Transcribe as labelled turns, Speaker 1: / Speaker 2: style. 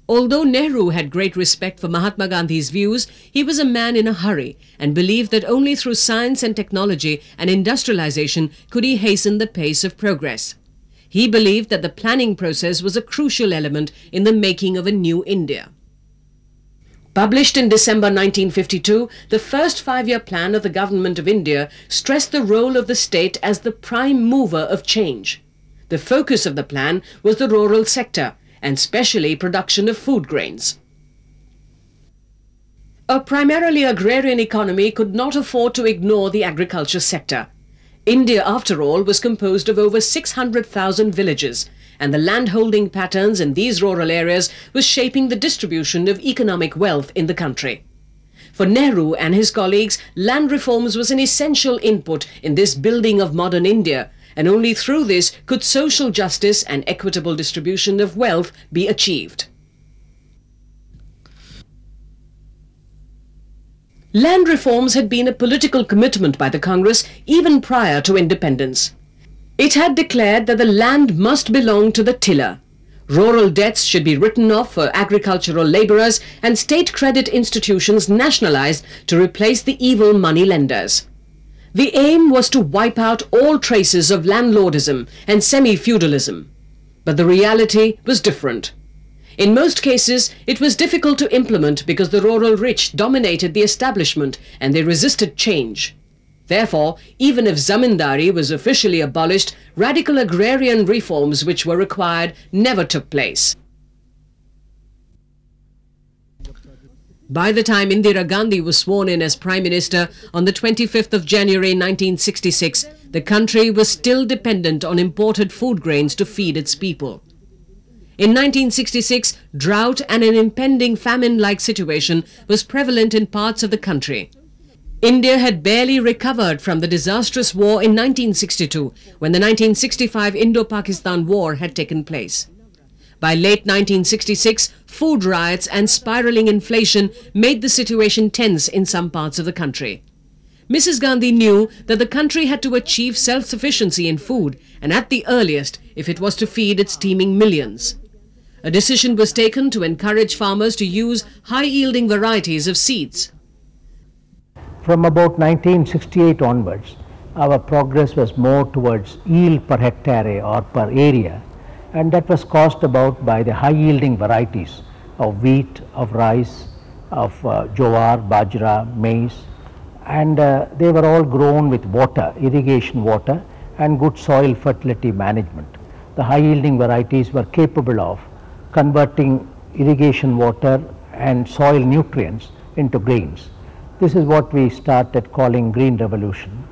Speaker 1: Although Nehru had great respect for Mahatma Gandhi's views, he was a man in a hurry and believed that only through science and technology and industrialization could he hasten the pace of progress. He believed that the planning process was a crucial element in the making of a new India. Published in December 1952, the first five-year plan of the Government of India stressed the role of the state as the prime mover of change. The focus of the plan was the rural sector, and specially production of food grains. A primarily agrarian economy could not afford to ignore the agriculture sector. India, after all, was composed of over 600,000 villages, and the landholding patterns in these rural areas was shaping the distribution of economic wealth in the country. For Nehru and his colleagues, land reforms was an essential input in this building of modern India, and only through this could social justice and equitable distribution of wealth be achieved. Land reforms had been a political commitment by the Congress even prior to independence. It had declared that the land must belong to the tiller. Rural debts should be written off for agricultural labourers and state credit institutions nationalised to replace the evil money lenders. The aim was to wipe out all traces of landlordism and semi-feudalism. But the reality was different. In most cases, it was difficult to implement because the rural rich dominated the establishment and they resisted change. Therefore, even if zamindari was officially abolished, radical agrarian reforms which were required never took place. By the time Indira Gandhi was sworn in as Prime Minister on the 25th of January 1966, the country was still dependent on imported food grains to feed its people. In 1966, drought and an impending famine-like situation was prevalent in parts of the country. India had barely recovered from the disastrous war in 1962, when the 1965 Indo-Pakistan War had taken place. By late 1966, food riots and spiralling inflation made the situation tense in some parts of the country. Mrs. Gandhi knew that the country had to achieve self-sufficiency in food, and at the earliest, if it was to feed its teeming millions. A decision was taken to encourage farmers to use high-yielding varieties of seeds.
Speaker 2: From about 1968 onwards, our progress was more towards yield per hectare or per area, and that was caused about by the high-yielding varieties of wheat, of rice, of jowar, bajra, maize, and they were all grown with water, irrigation water, and good soil fertility management. The high-yielding varieties were capable of converting irrigation water and soil nutrients into grains. This is what we started calling Green Revolution.